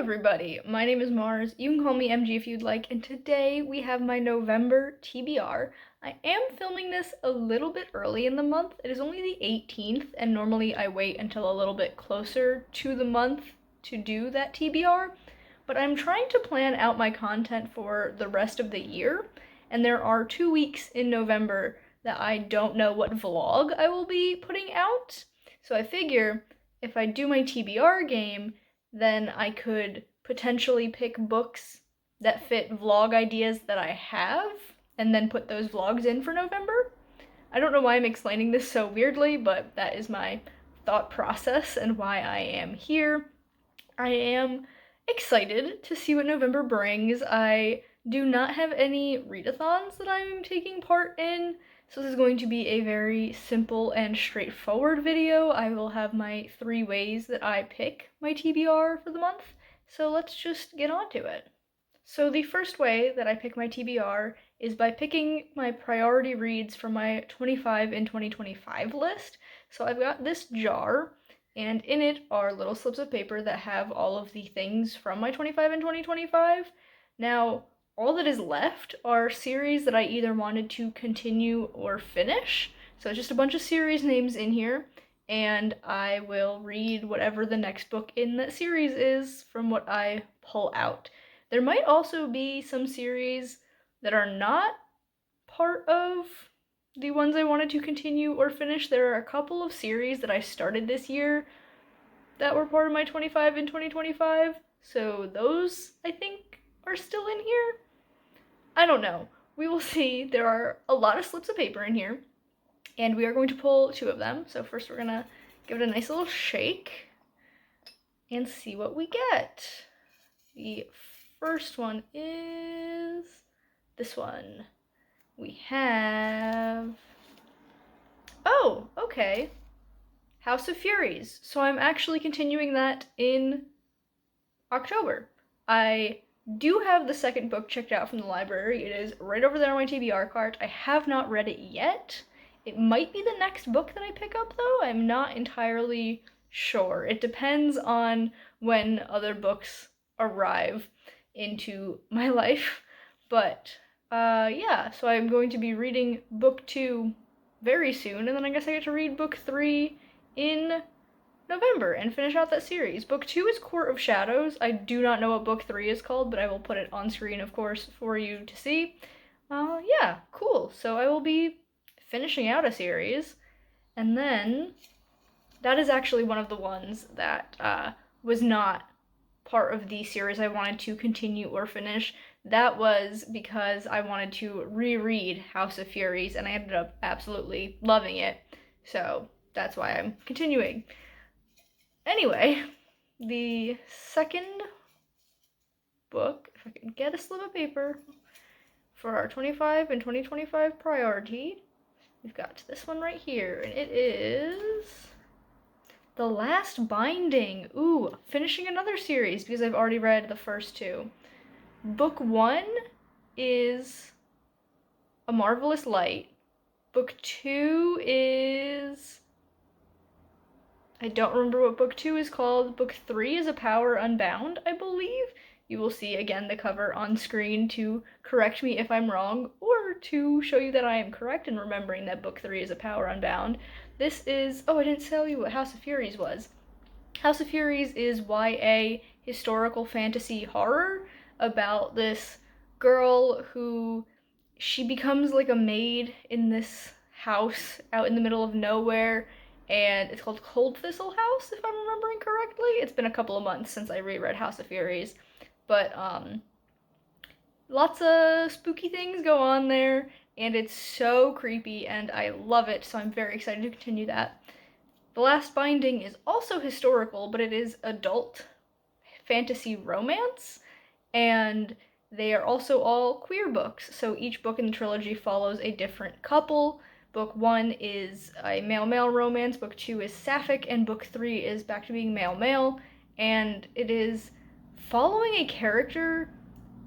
everybody, my name is Mars. You can call me MG if you'd like, and today we have my November TBR. I am filming this a little bit early in the month. It is only the 18th, and normally I wait until a little bit closer to the month to do that TBR, but I'm trying to plan out my content for the rest of the year, and there are 2 weeks in November that I don't know what vlog I will be putting out. So I figure if I do my TBR game, then I could potentially pick books that fit vlog ideas that I have and then put those vlogs in for November. I don't know why I'm explaining this so weirdly, but that is my thought process and why I am here. I am excited to see what November brings. I do not have any readathons that I'm taking part in, so this is going to be a very simple and straightforward video. I will have my 3 ways that I pick my TBR for the month, so let's just get on to it. So the first way that I pick my TBR is by picking my priority reads from my 25 in 2025 list. So I've got this jar, and in it are little slips of paper that have all of the things from my 25 in 2025. Now, all that is left are series that I either wanted to continue or finish. So it's just a bunch of series names in here, and I will read whatever the next book in that series is from what I pull out. There might also be some series that are not part of the ones I wanted to continue or finish. There are a couple of series that I started this year that were part of my 25 in 2025, so those, I think, are still in here. I don't know. We will see. There are a lot of slips of paper in here, and we are going to pull 2 of them. So first we're gonna give it a nice little shake and see what we get. The first one is this one. We have, oh, okay, House of Furies. So I'm actually continuing that in October. I do have the second book checked out from the library. It is right over there on my TBR cart. I have not read it yet. It might be the next book that I pick up, though. I'm not entirely sure. It depends on when other books arrive into my life. But yeah, so I'm going to be reading book 2 very soon, and then I guess I get to read book 3 in November and finish out that series. Book 2 is Court of Shadows. I do not know what book 3 is called, but I will put it on screen, of course, for you to see. Yeah, cool. So I will be finishing out a series, and then that is actually one of the ones that was not part of the series I wanted to continue or finish. That was because I wanted to reread House of Furies, and I ended up absolutely loving it. So that's why I'm continuing. Anyway, the second book, if I can get a slip of paper, for our 25 and 2025 priority, we've got this one right here, and it is The Last Binding. Ooh, finishing another series because I've already read the first 2. Book 1 is A Marvelous Light. Book 2 is, I don't remember what book 2 is called. Book 3 is A Power Unbound, I believe. You will see again the cover on screen to correct me if I'm wrong, or to show you that I am correct in remembering that book 3 is A Power Unbound. This is, oh, I didn't tell you what House of Furies was. House of Furies is YA historical fantasy horror about this girl who, she becomes like a maid in this house out in the middle of nowhere, and it's called Cold Thistle House, if I'm remembering correctly. It's been a couple of months since I reread House of Furies, but lots of spooky things go on there, and it's so creepy, and I love it, so I'm very excited to continue that. The Last Binding is also historical, but it is adult fantasy romance, and they are also all queer books, so each book in the trilogy follows a different couple. Book 1 is a male-male romance, book 2 is sapphic, and book 3 is back to being male-male, and it is following a character,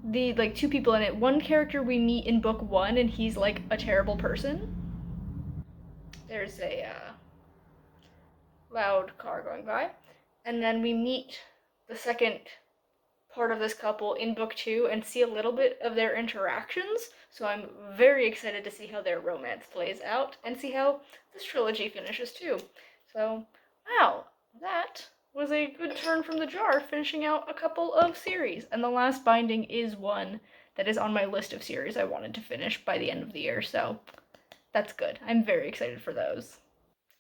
the, like, 2 people in it. One character we meet in book 1, and he's, like, a terrible person. There's a, loud car going by. And then we meet the second part of this couple in book two and see a little bit of their interactions. So I'm very excited to see how their romance plays out and see how this trilogy finishes too. So, wow, that was a good turn from the jar, finishing out a couple of series. And the last binding is one that is on my list of series I wanted to finish by the end of the year. So that's good. I'm very excited for those.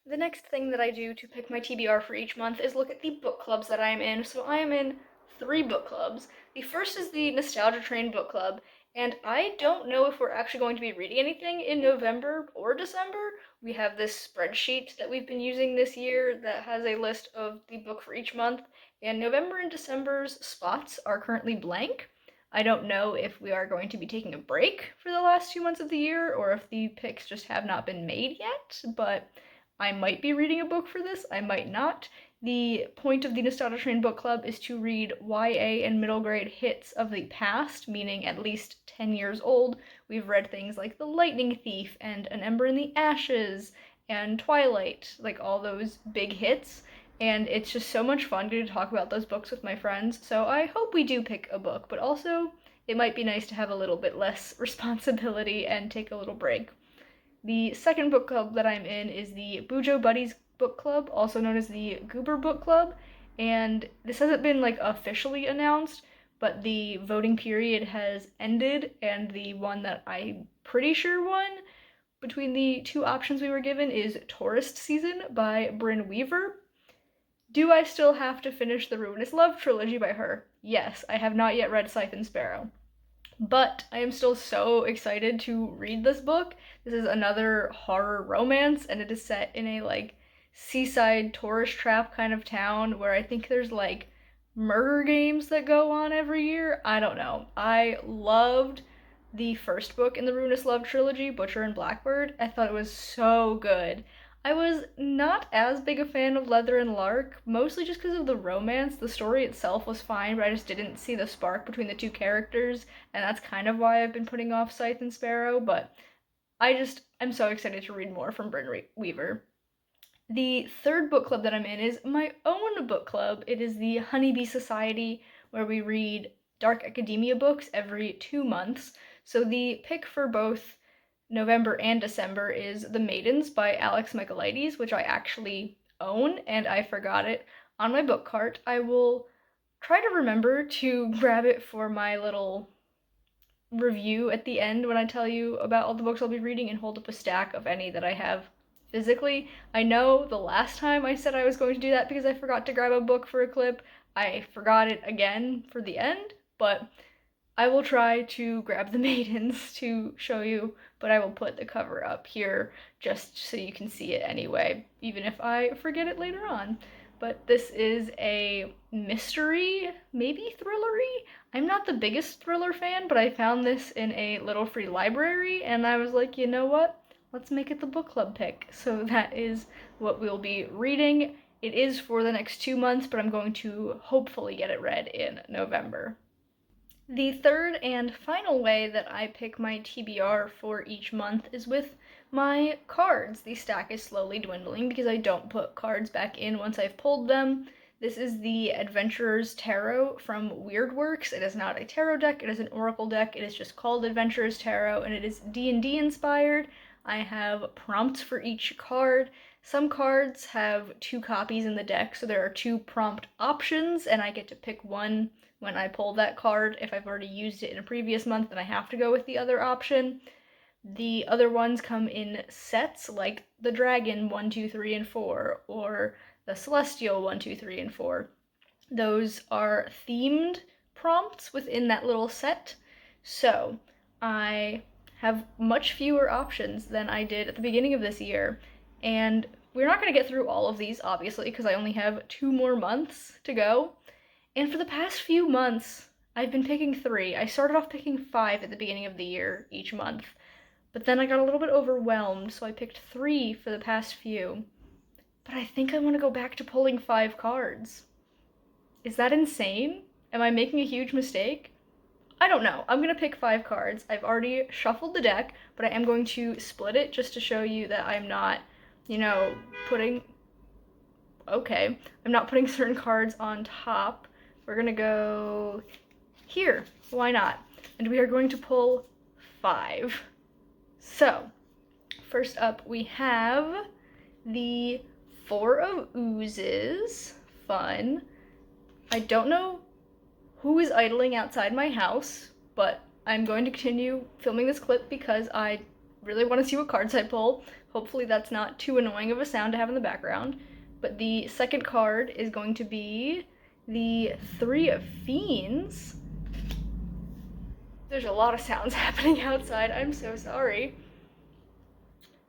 The next thing that I do to pick my TBR for each month is look at the book clubs that I am in. So I am in 3 book clubs. The first is the Nostalgia Train book club, and I don't know if we're actually going to be reading anything in November or December. We have this spreadsheet that we've been using this year that has a list of the book for each month, and November and December's spots are currently blank. I don't know if we are going to be taking a break for the last 2 months of the year or if the picks just have not been made yet, but I might be reading a book for this, I might not. The point of the Nostalgia Train book club is to read YA and middle grade hits of the past, meaning at least 10 years old. We've read things like The Lightning Thief and An Ember in the Ashes and Twilight, like all those big hits. And it's just so much fun to talk about those books with my friends. So I hope we do pick a book, but also it might be nice to have a little bit less responsibility and take a little break. The second book club that I'm in is the Bujo Buddies book club, also known as the Goober book club, and this hasn't been like officially announced, but the voting period has ended, and the one that I'm pretty sure won between the two options we were given is Tourist Season by Brynn Weaver. Do I still have to finish the Ruinous Love trilogy by her? Yes, I have not yet read Scythe and Sparrow. But I am still so excited to read this book. This is another horror romance, and it is set in a like seaside tourist trap kind of town where I think there's like murder games that go on every year. I don't know. I loved the first book in the Ruinous Love trilogy, Butcher and Blackbird. I thought it was so good. I was not as big a fan of Leather and Lark, mostly just because of the romance. The story itself was fine, but I just didn't see the spark between the two characters, and that's kind of why I've been putting off Scythe and Sparrow, but I'm so excited to read more from Brynn Weaver. The third book club that I'm in is my own book club. It is the Honeybee Society, where we read dark academia books every 2 months. So the pick for both November and December is The Maidens by Alex Michaelides, which I actually own and I forgot it on my book cart. I will try to remember to grab it for my little review at the end when I tell you about all the books I'll be reading and hold up a stack of any that I have physically. I know the last time I said I was going to do that because I forgot to grab a book for a clip, I forgot it again for the end, but I will try to grab The Maidens to show you, but I will put the cover up here just so you can see it anyway, even if I forget it later on. But this is a mystery, maybe thrillery. I'm not the biggest thriller fan, but I found this in a little free library, and I was like, you know what? Let's make it the book club pick. So that is what we'll be reading. It is for the next 2 months, but I'm going to hopefully get it read in November. The third and final way that I pick my TBR for each month is with my cards. The stack is slowly dwindling because I don't put cards back in once I've pulled them. This is the Adventurer's Tarot from Weirdworks. It is not a tarot deck, it is an oracle deck. It is just called Adventurer's Tarot, and it is D&D inspired. I have prompts for each card. Some cards have 2 copies in the deck, so there are 2 prompt options, and I get to pick one when I pull that card. If I've already used it in a previous month, then I have to go with the other option. The other ones come in sets, like the Dragon 1, 2, 3, and 4, or the Celestial 1, 2, 3, and 4. Those are themed prompts within that little set. So I have much fewer options than I did at the beginning of this year. And we're not going to get through all of these, obviously, because I only have 2 more months to go. And for the past few months, I've been picking 3. I started off picking 5 at the beginning of the year each month, but then I got a little bit overwhelmed, so I picked 3 for the past few. But I think I want to go back to pulling 5 cards. Is that insane? Am I making a huge mistake? I don't know. I'm going to pick 5 cards. I've already shuffled the deck, but I am going to split it just to show you that I'm not, putting... Okay. I'm not putting certain cards on top we're gonna go here. Why not? And we are going to pull 5. So, first up we have the 4 of Oozes. Fun. I don't know who is idling outside my house, but I'm going to continue filming this clip because I really want to see what cards I pull. Hopefully that's not too annoying of a sound to have in the background. But the second card is going to be the 3 of Fiends. There's a lot of sounds happening outside, I'm so sorry.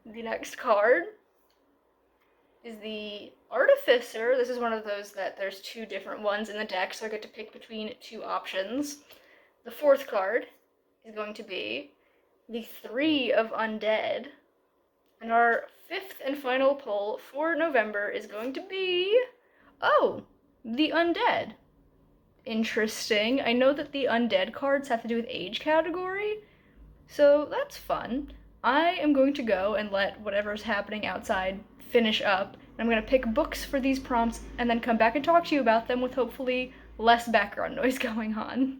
The next card is the Artificer. This is one of those that there's 2 different ones in the deck, so I get to pick between 2 options. The fourth card is going to be the 3 of Undead. And our 5th and final pull for November is going to be, oh, the Undead. Interesting. I know that the Undead cards have to do with age category, so that's fun. I am going to go and let whatever's happening outside finish up. I'm going to pick books for these prompts and then come back and talk to you about them with hopefully less background noise going on.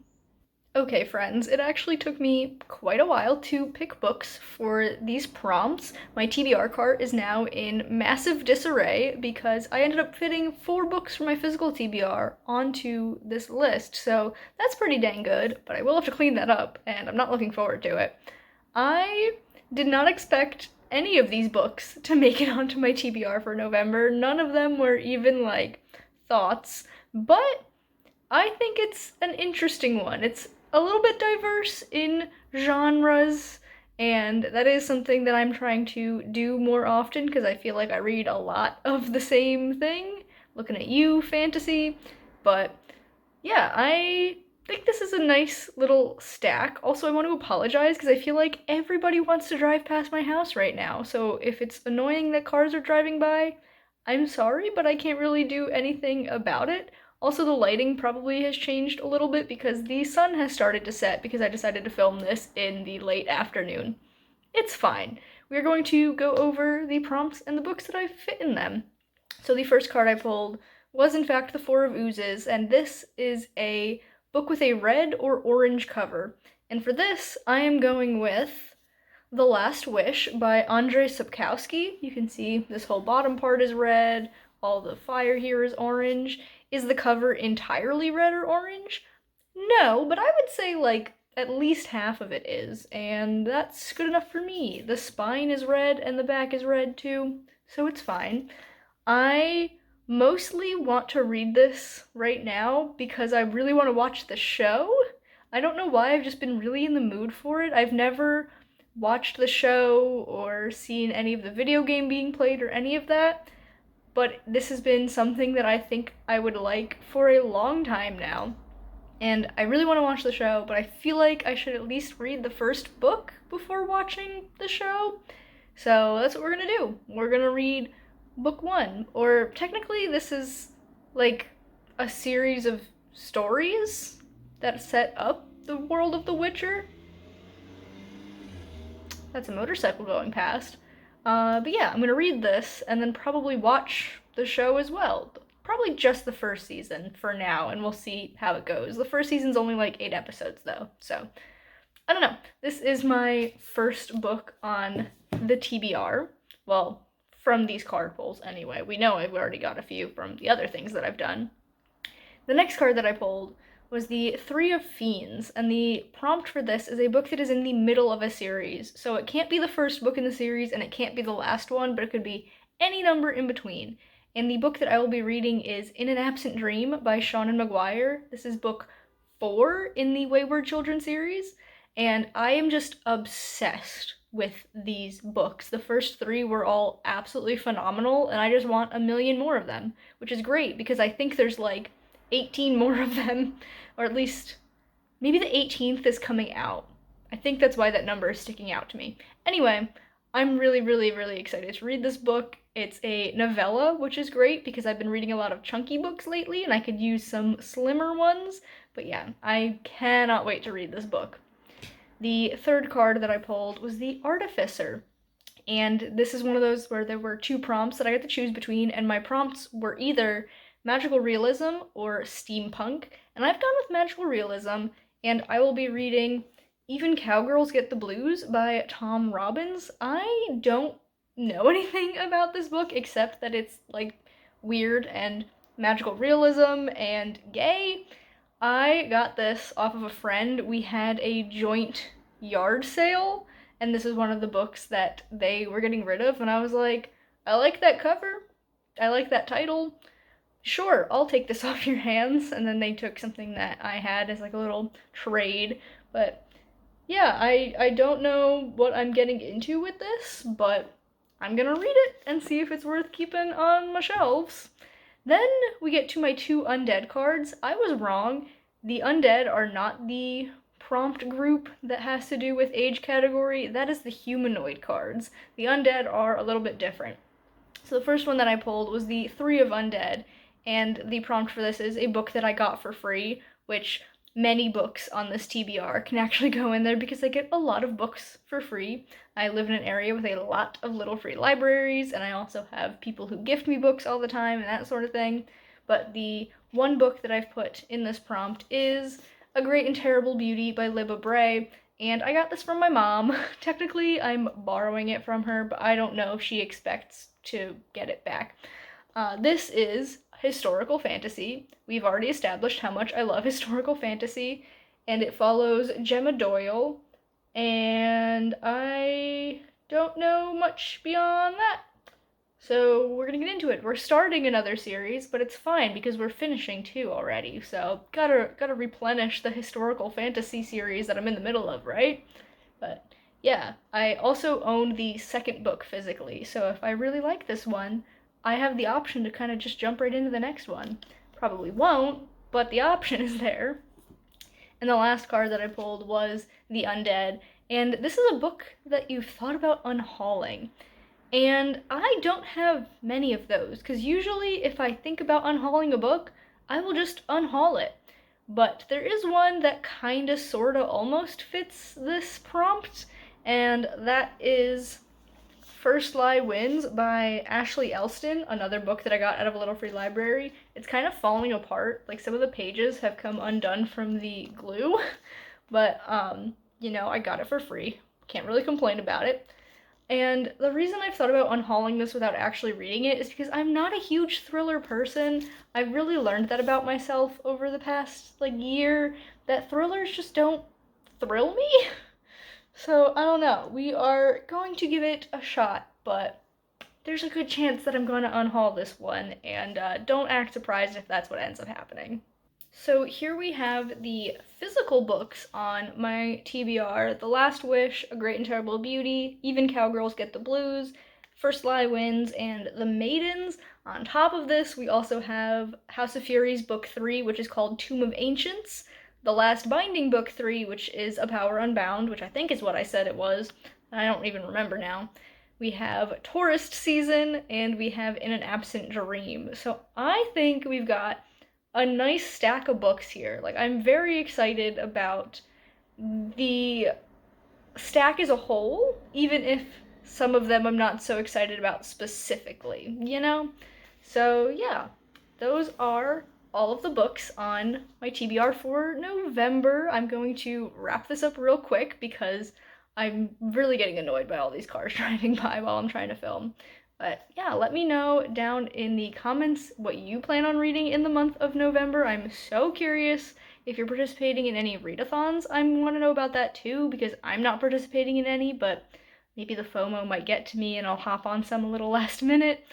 Okay, friends, it actually took me quite a while to pick books for these prompts. My TBR cart is now in massive disarray because I ended up fitting 4 books from my physical TBR onto this list, so that's pretty dang good, but I will have to clean that up, and I'm not looking forward to it. I did not expect any of these books to make it onto my TBR for November. None of them were even, like, thoughts, but I think it's an interesting one. It's a little bit diverse in genres, and that is something that I'm trying to do more often because I feel like I read a lot of the same thing. Looking at you, fantasy. But yeah, I think this is a nice little stack. Also, I want to apologize because I feel like everybody wants to drive past my house right now. So if it's annoying that cars are driving by, I'm sorry, but I can't really do anything about it. Also, the lighting probably has changed a little bit because the sun has started to set because I decided to film this in the late afternoon. It's fine. We're going to go over the prompts and the books that I fit in them. So the first card I pulled was in fact the 4 of Oozes, and this is a book with a red or orange cover. And for this, I am going with The Last Wish by Andrzej Sapkowski. You can see this whole bottom part is red, all the fire here is orange. Is the cover entirely red or orange? No, but I would say like at least half of it is, and that's good enough for me. The spine is red and the back is red too, so it's fine. I mostly want to read this right now because I really want to watch the show. I don't know why, I've just been really in the mood for it. I've never watched the show or seen any of the video game being played or any of that, but this has been something that I think I would like for a long time now. And I really want to watch the show, but I feel like I should at least read the first book before watching the show. So that's what we're gonna do. We're gonna read book 1, or technically this is like a series of stories that set up the world of The Witcher. That's a motorcycle going past. But yeah, I'm gonna read this and then probably watch the show as well. Probably just the first season for now, and we'll see how it goes. The first season's only like 8 episodes though, so I don't know. This is my first book on the TBR. Well, from these card pulls anyway. We know I've already got a few from the other things that I've done. The next card that I pulled was the 3 of Fiends, and the prompt for this is a book that is in the middle of a series. So it can't be the first book in the series, and it can't be the last one, but it could be any number in between. And the book that I will be reading is In an Absent Dream by Seanan McGuire. This is book 4 in the Wayward Children series, and I am just obsessed with these books. The first 3 were all absolutely phenomenal, and I just want a million more of them, which is great because I think there's like 18 more of them, or at least maybe the 18th is coming out. I think that's why that number is sticking out to me. Anyway, I'm really, really, really excited to read this book. It's a novella, which is great because I've been reading a lot of chunky books lately and I could use some slimmer ones. But yeah, I cannot wait to read this book. The third card that I pulled was the Artificer. And this is one of those where there were 2 prompts that I had to choose between, and my prompts were either magical realism or steampunk, and I've gone with magical realism, and I will be reading Even Cowgirls Get the Blues by Tom Robbins. I don't know anything about this book except that it's like weird and magical realism and gay. I got this off of a friend. We had a joint yard sale, and this is one of the books that they were getting rid of, and I was like, I like that cover. I like that title. Sure, I'll take this off your hands. And then they took something that I had as like a little trade. But yeah, I don't know what I'm getting into with this, but I'm gonna read it and see if it's worth keeping on my shelves. Then we get to my 2 undead cards. I was wrong. The undead are not the prompt group that has to do with age category. That is the humanoid cards. The undead are a little bit different. So the first one that I pulled was the 3 of Undead, and the prompt for this is a book that I got for free, which many books on this TBR can actually go in there because I get a lot of books for free. I live in an area with a lot of little free libraries, and I also have people who gift me books all the time and that sort of thing. But the one book that I've put in this prompt is A Great and Terrible Beauty by Libba Bray, and I got this from my mom. Technically, I'm borrowing it from her, but I don't know if she expects to get it back. This is historical fantasy. We've already established how much I love historical fantasy, and it follows Gemma Doyle, and I don't know much beyond that. So we're gonna get into it. We're starting another series, but it's fine because we're finishing 2 already. So gotta replenish the historical fantasy series that I'm in the middle of, right? But yeah, I also own the second book physically. So if I really like this one, I have the option to kind of just jump right into the next one. Probably won't, but the option is there. And the last card that I pulled was The Undead. And this is a book that you've thought about unhauling. And I don't have many of those, because usually if I think about unhauling a book, I will just unhaul it. But there is one that kinda, sorta, almost fits this prompt, and that is First Lie Wins by Ashley Elston, another book that I got out of a little free library. It's kind of falling apart, like some of the pages have come undone from the glue, but you know, I got it for free. Can't really complain about it. And the reason I've thought about unhauling this without actually reading it is because I'm not a huge thriller person. I've really learned that about myself over the past, like, year, that thrillers just don't thrill me. So, I don't know. We are going to give it a shot, but there's a good chance that I'm going to unhaul this one, and don't act surprised if that's what ends up happening. So here we have the physical books on my TBR. The Last Wish, A Great and Terrible Beauty, Even Cowgirls Get the Blues, First Lie Wins, and The Maidens. On top of this, we also have House of Furies Book 3, which is called Tomb of Ancients, The Last Binding Book 3, which is A Power Unbound, which I think is what I said it was. I don't even remember now. We have Tourist Season, and we have In an Absent Dream. So I think we've got a nice stack of books here. Like, I'm very excited about the stack as a whole, even if some of them I'm not so excited about specifically, you know? So yeah, those are all of the books on my TBR for November. I'm going to wrap this up real quick because I'm really getting annoyed by all these cars driving by while I'm trying to film. But yeah, let me know down in the comments what you plan on reading in the month of November. I'm so curious if you're participating in any readathons. I want to know about that too, because I'm not participating in any, but maybe the FOMO might get to me and I'll hop on some a little last minute.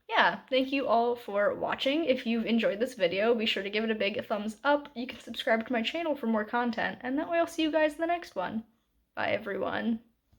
Yeah, thank you all for watching. If you've enjoyed this video, be sure to give it a big thumbs up. You can subscribe to my channel for more content, and that way I'll see you guys in the next one. Bye, everyone.